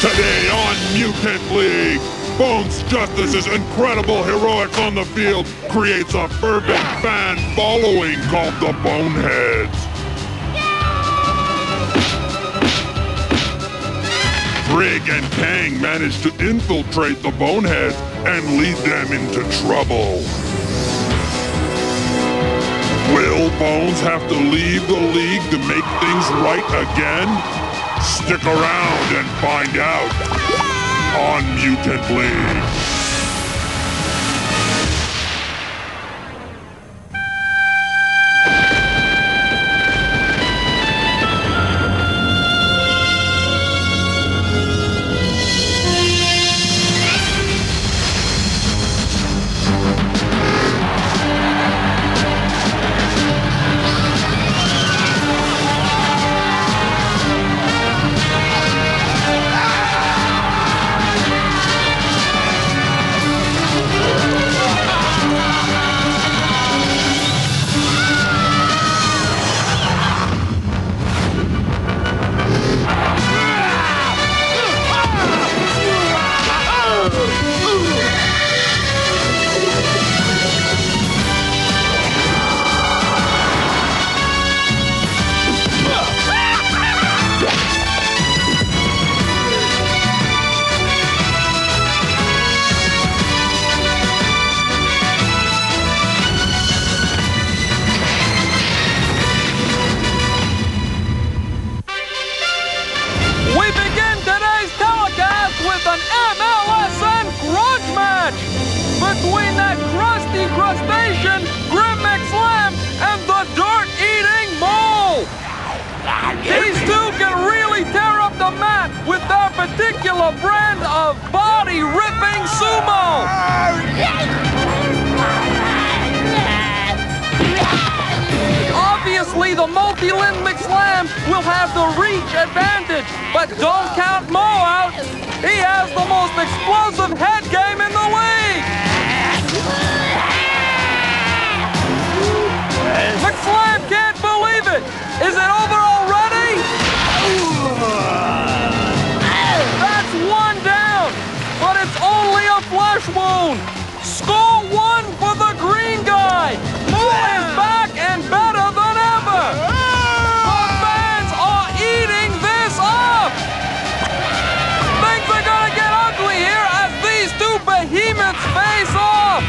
Today on Mutant League, Bones Justice's incredible heroics on the field creates a fervent fan following called the Boneheads. Frigg and Kang manage to infiltrate the Boneheads and lead them into trouble. Will Bones have to leave the league to make things right again? Stick around and find out on Mutant League. Between that crusty crustacean, Grim McSlam, and the dirt-eating mole! These two can really tear up the mat with their particular brand of body-ripping sumo! Obviously, the multi-limbed McSlam will have the reach advantage, but don't count Mo out! He has the most explosive head game in the league! McSlam can't believe it! Is it over already? That's one down, but it's only a flesh wound! Score one for the green guy! Mo is back and better than ever! The fans are eating this up! Things are gonna get ugly here as these two behemoths face off!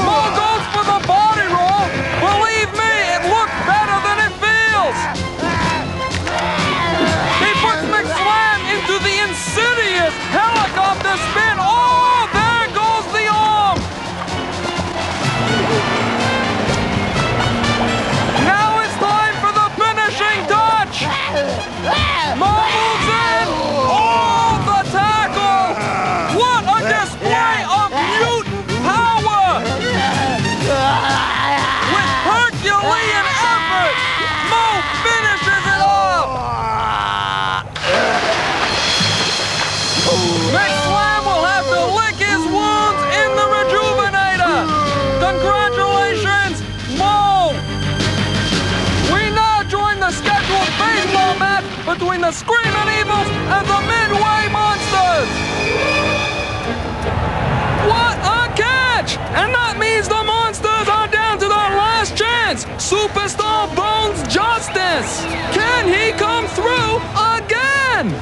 Mo goes for the body roll. Believe me, it looks better than it feels. He puts McSlam into the insidious helicopter spin. Oh, there goes the arm. Now it's time for the finishing touch. Mo moves in. Oh, the tackle. What a display of mutant power. With Herculean effort, Mo finishes it off. McSlam will have to lick his wounds in the Rejuvenator. Congratulations, Mo. We now join the scheduled baseball match between the Screaming Evils and the Midway Monsters. What a catch! And that means the Monsters are down to their last chance. Superstar Bones Justice. Can he come through again?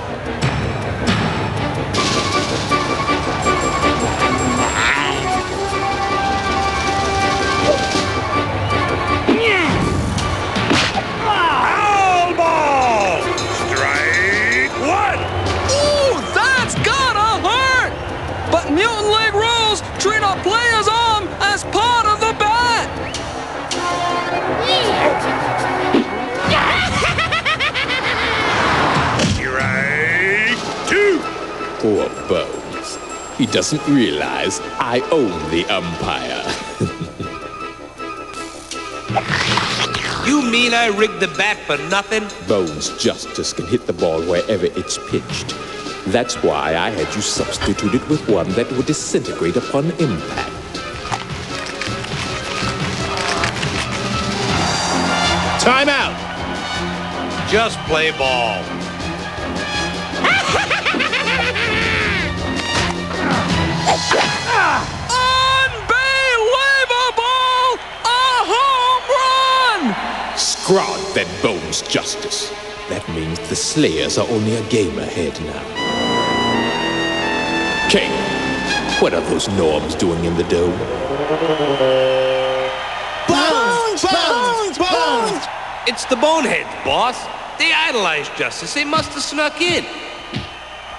Mutant League rules treat a player's arm as part of the bat! Strike two! Poor Bones. He doesn't realize I own the umpire. You mean I rigged the bat for nothing? Bones Justice can hit the ball wherever it's pitched. That's why I had you substituted with one that would disintegrate upon impact. Time out. Just play ball. Unbelievable! A home run! Scrod that Bones justice. That means the Slayers are only a game ahead now. King, what are those Norms doing in the dome? Bones! Bones! Bones! It's the Boneheads, boss. They idolize Justice. They must have snuck in.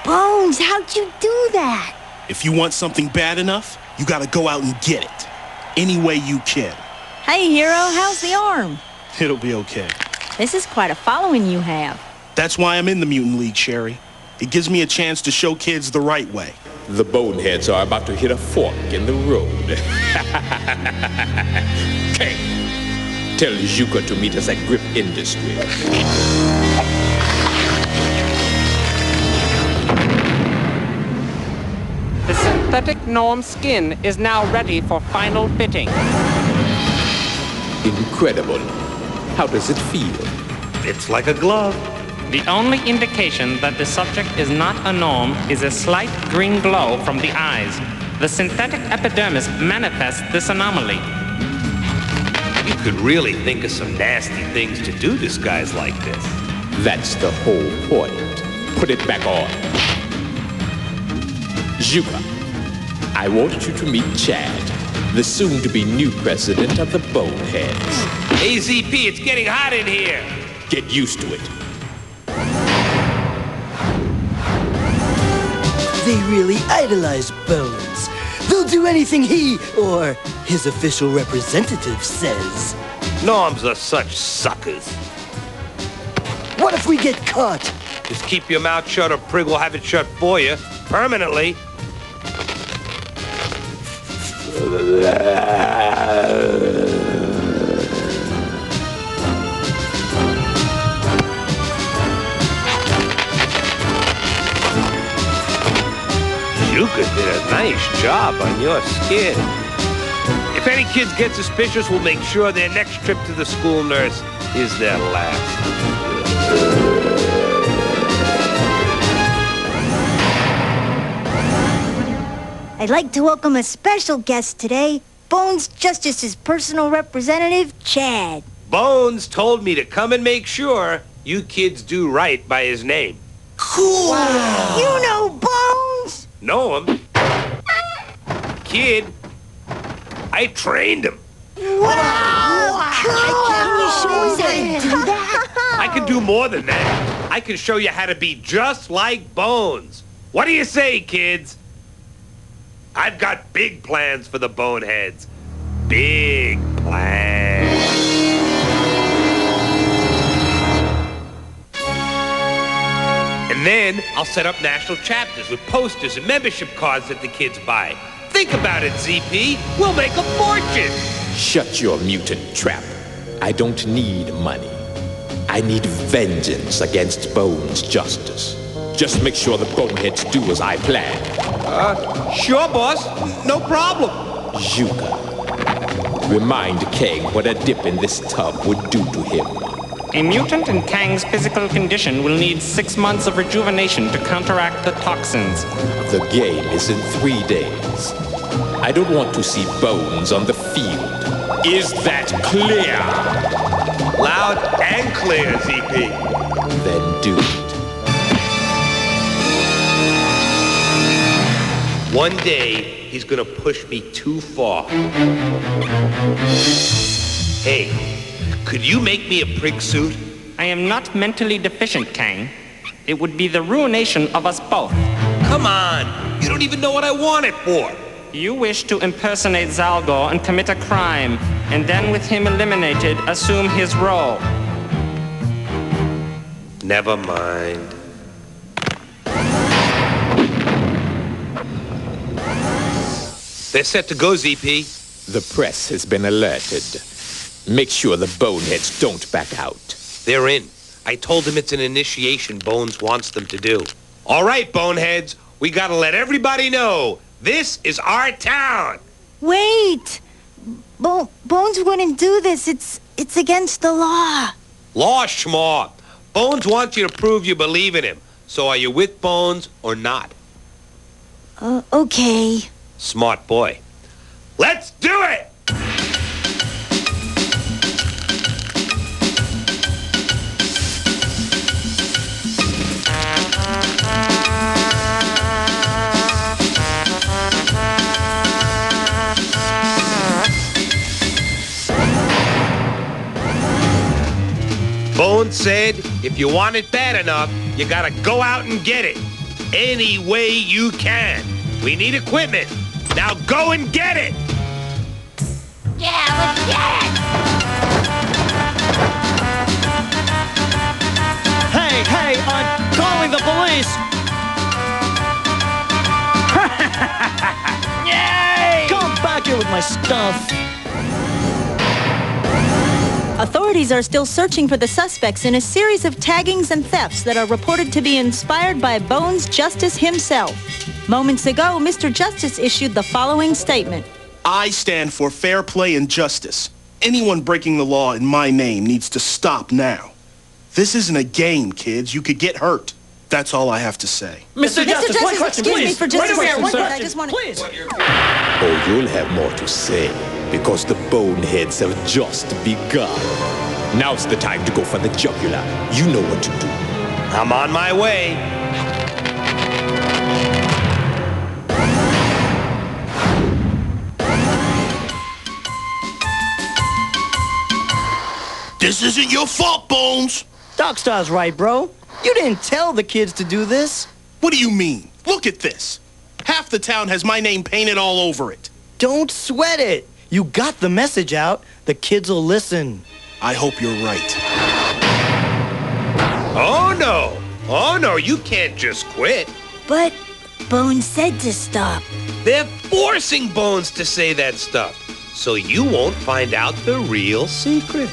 Bones, how'd you do that? If you want something bad enough, you gotta go out and get it. Any way you can. Hey, hero, how's the arm? It'll be okay. This is quite a following you have. That's why I'm in the Mutant League, Sherry. It gives me a chance to show kids the right way. The Boneheads are about to hit a fork in the road. King, tell Juka to meet us at Grip Industries. The synthetic Norm skin is now ready for final fitting. Incredible. How does it feel? It's like a glove. The only indication that the subject is not a Norm is a slight green glow from the eyes. The synthetic epidermis manifests this anomaly. You could really think of some nasty things to do to guys like this. That's the whole point. Put it back on. Juka, I want you to meet Chad, the soon-to-be new president of the Boneheads. Hey, ZP, it's getting hot in here. Get used to it. They really idolize Bones. They'll do anything he or his official representative says. Norms are such suckers. What if we get caught? Just keep your mouth shut or Prig will have it shut for you. Permanently. Juka did a nice job on your skin. If any kids get suspicious, we'll make sure their next trip to the school nurse is their last. I'd like to welcome a special guest today, Bones Justice's personal representative, Chad. Bones told me to come and make sure you kids do right by his name. Cool! Wow. You know Bones? Know him? Kid, I trained him. Wow! Cool. Can you show us how to do that? I can do more than that. I can show you how to be just like Bones. What do you say, kids? I've got big plans for the Boneheads. Big plans. And then I'll set up national chapters with posters and membership cards that the kids buy. Think about it, ZP. We'll make a fortune. Shut your mutant trap. I don't need money. I need vengeance against Bones Justice. Just make sure the Boneheads do as I planned. Sure, boss. No problem. Juka, remind Kang what a dip in this tub would do to him. A mutant in Kang's physical condition will need 6 months of rejuvenation to counteract the toxins. The game is in 3 days. I don't want to see Bones on the field. Is that clear? Loud and clear, ZP. Then do it. One day, he's gonna push me too far. Hey, could you make me a Prig suit? I am not mentally deficient, Kang. It would be the ruination of us both. Come on, you don't even know what I want it for. You wish to impersonate Zalgor and commit a crime, and then with him eliminated, assume his role. Never mind. They're set to go, ZP. The press has been alerted. Make sure the Boneheads don't back out. They're in. I told them it's an initiation Bones wants them to do. All right, Boneheads, we gotta let everybody know this is our town. Wait! Bones wouldn't do this. It's against the law. Law schmaw. Bones wants you to prove you believe in him. So are you with Bones or not? Okay. Smart boy. Let's do it! Bones said, if you want it bad enough, you gotta go out and get it. Any way you can. We need equipment. Now go and get it! Yeah, let's get it! Hey, I'm calling the police! Yay! Come back here with my stuff. Authorities are still searching for the suspects in a series of taggings and thefts that are reported to be inspired by Bones Justice himself. Moments ago, Mr. Justice issued the following statement. I stand for fair play and justice. Anyone breaking the law in my name needs to stop now. This isn't a game, kids. You could get hurt. That's all I have to say. Mr. Justice, one question, excuse please. me for just a second, One sir. question, I just wanted... please. Oh, you'll have more to say, because the Boneheads have just begun. Now's the time to go for the jugular. You know what to do. I'm on my way. This isn't your fault, Bones. Darkstar's right, bro. You didn't tell the kids to do this. What do you mean? Look at this. Half the town has my name painted all over it. Don't sweat it. You got the message out. The kids will listen. I hope you're right. Oh no, you can't just quit. But Bones said to stop. They're forcing Bones to say that stuff, so you won't find out the real secret.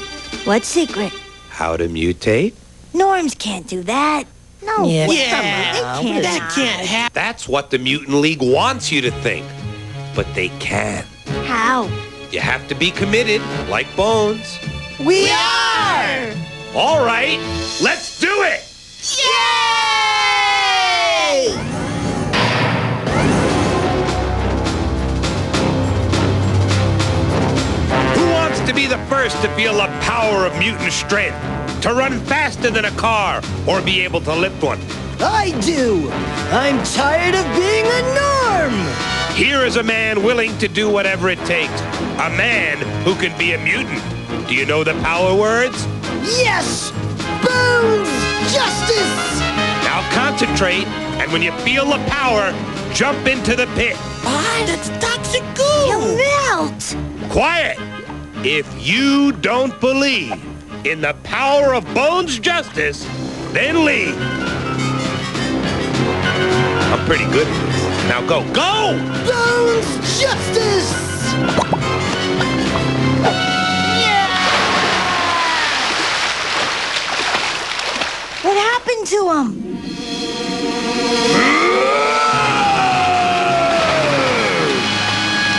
What secret? How to mutate? Norms can't do that. No Yeah. way. Yeah, They can't. That can't happen. That's what the Mutant League wants you to think, but they can't. How? You have to be committed, like Bones. We are! All right, let's do it! Yay! Who wants to be the first to feel the power of mutant strength? To run faster than a car, or be able to lift one? I do. I'm tired of being a norm. Here is a man willing to do whatever it takes. A man who can be a mutant. Do you know the power words? Yes! Bones Justice! Now concentrate, and when you feel the power, jump into the pit. That's toxic He'll goo! melt! Quiet! If you don't believe in the power of Bones Justice, then leave. I'm pretty good at this. Now go. Go! Bones Justice! What happened to him?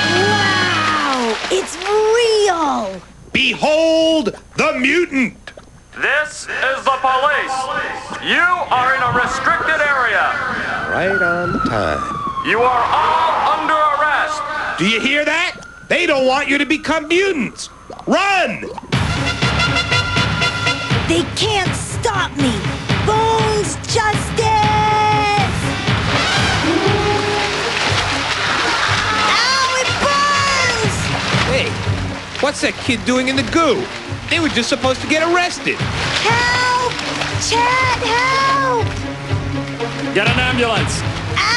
Wow! It's real! Behold the mutant! This is the police. You are in a restricted area. Right on time. You are all under arrest. Do you hear that? They don't want you to become mutants. Run! They can't stop me! Bones Justice! Ow, it burns! Hey, what's that kid doing in the goo? They were just supposed to get arrested. Help! Chad, help! Get an ambulance. Ow!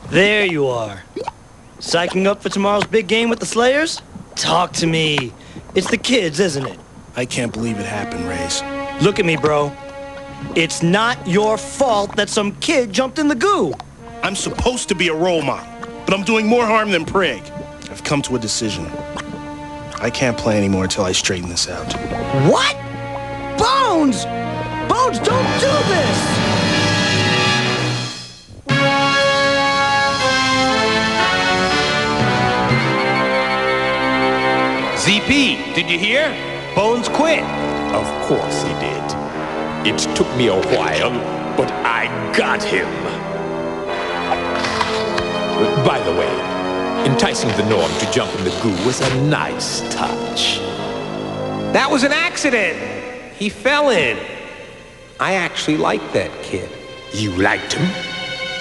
There you are. Psyching up for tomorrow's big game with the Slayers? Talk to me. It's the kids, isn't it? I can't believe it happened, Rays. Look at me, bro. It's not your fault that some kid jumped in the goo. I'm supposed to be a role model, but I'm doing more harm than prig. I've come to a decision. I can't play anymore until I straighten this out. What? Bones! Bones! Bones, don't do this! ZP, did you hear? Bones quit. Of course he did. It took me a while, but I got him. By the way, enticing the Norm to jump in the goo was a nice touch. That was an accident. He fell in. I actually liked that kid. You liked him?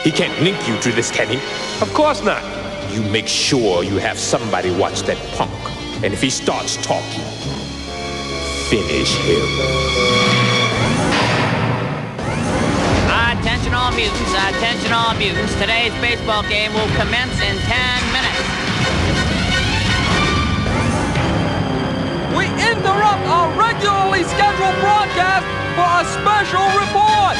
He can't link you to this, can he? Of course not. You make sure you have somebody watch that punk. And if he starts talking, finish him. Attention all mutants, attention all mutants. Today's baseball game will commence in 10 minutes. We interrupt our regularly scheduled broadcast for a special report.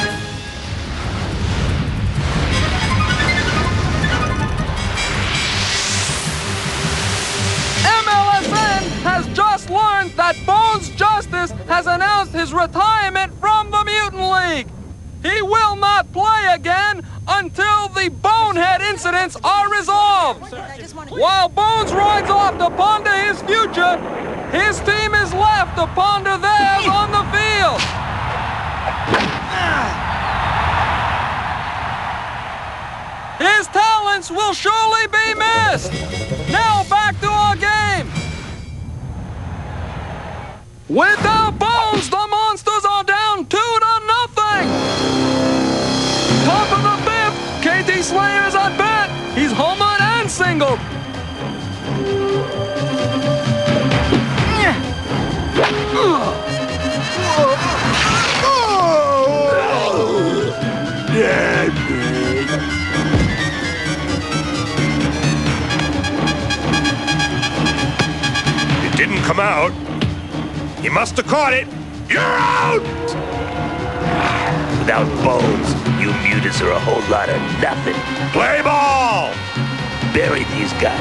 MLSN has just learned that Bones Justice has announced his retirement from the Mutant League. He will not play again until the Bonehead incidents are resolved. While Bones rides off to ponder his future, his team is left to ponder theirs on the field. His talents will surely be missed. Now back to our game. Without Bones, the Monsters are down 2-0. Top of the fifth, KT Slayer is at bat. He's homered and singled. It didn't come out. He must have caught it. You're out! Without Bones, you mutants are a whole lot of nothing. Play ball! Bury these guys.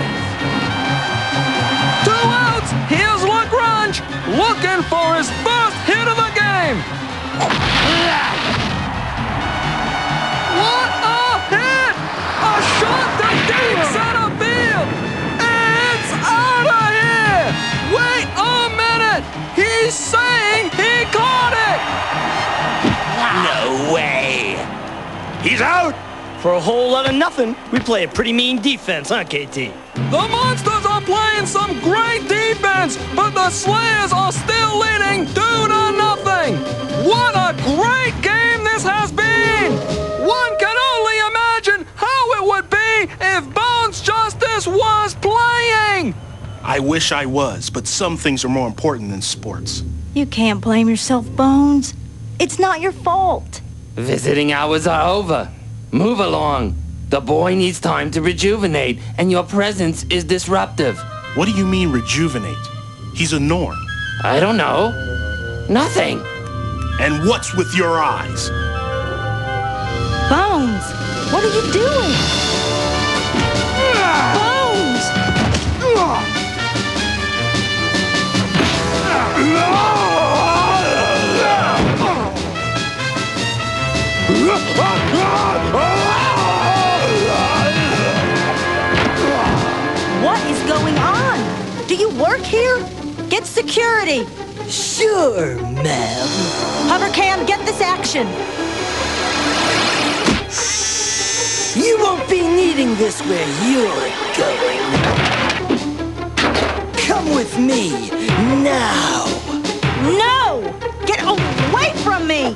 2 outs. Here's Lagrange looking for his first hit of the game. What a hit! A shot to deep center field. It's out of here. Wait a minute. He's saying he caught it. No way! He's out! For a whole lot of nothing, we play a pretty mean defense, huh, KT? The Monsters are playing some great defense, but the Slayers are still leading 2-0. What a great game this has been! One can only imagine how it would be if Bones Justice was playing! I wish I was, but some things are more important than sports. You can't blame yourself, Bones. It's not your fault. Visiting hours are over. Move along. The boy needs time to rejuvenate, and your presence is disruptive. What do you mean rejuvenate? He's a Norm. I don't know. Nothing. And what's with your eyes? Bones, what are you doing? Bones! What is going on? Do you work here? Get security. Sure, ma'am. Hovercam, get this action. You won't be needing this where you're going. Come with me, now. No! Get away from me!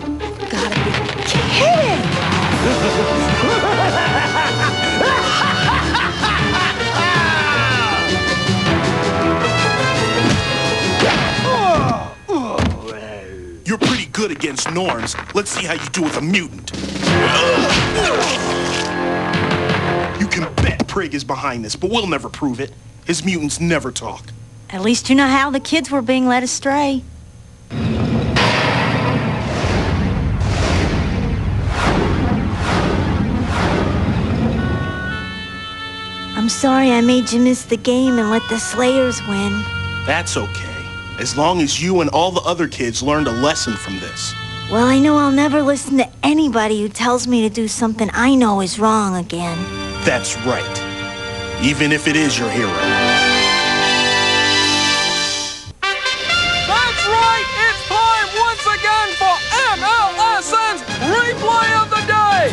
Gotta be kidding! You're pretty good against Norms. Let's see how you do with a mutant. You can bet Prig is behind this, but we'll never prove it. His mutants never talk. At least you know how the kids were being led astray. I'm sorry I made you miss the game and let the Slayers win. That's okay. As long as you and all the other kids learned a lesson from this. Well, I know I'll never listen to anybody who tells me to do something I know is wrong again. That's right. Even if it is your hero. That's right! It's time once again for MLSN's Replay of the Day!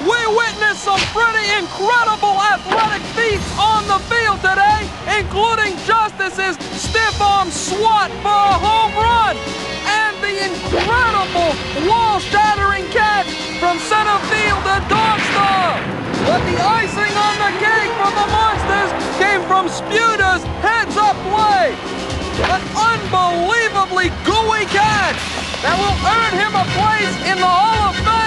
We witnessed some pretty incredible athletic feats on the field today, including Justice's stiff-arm swat for a home run, and the incredible wall-shattering catch from center field to dog style. But the icing on the cake for the Monsters came from Sputer's heads-up play. An unbelievably gooey catch that will earn him a place in the Hall of Fame.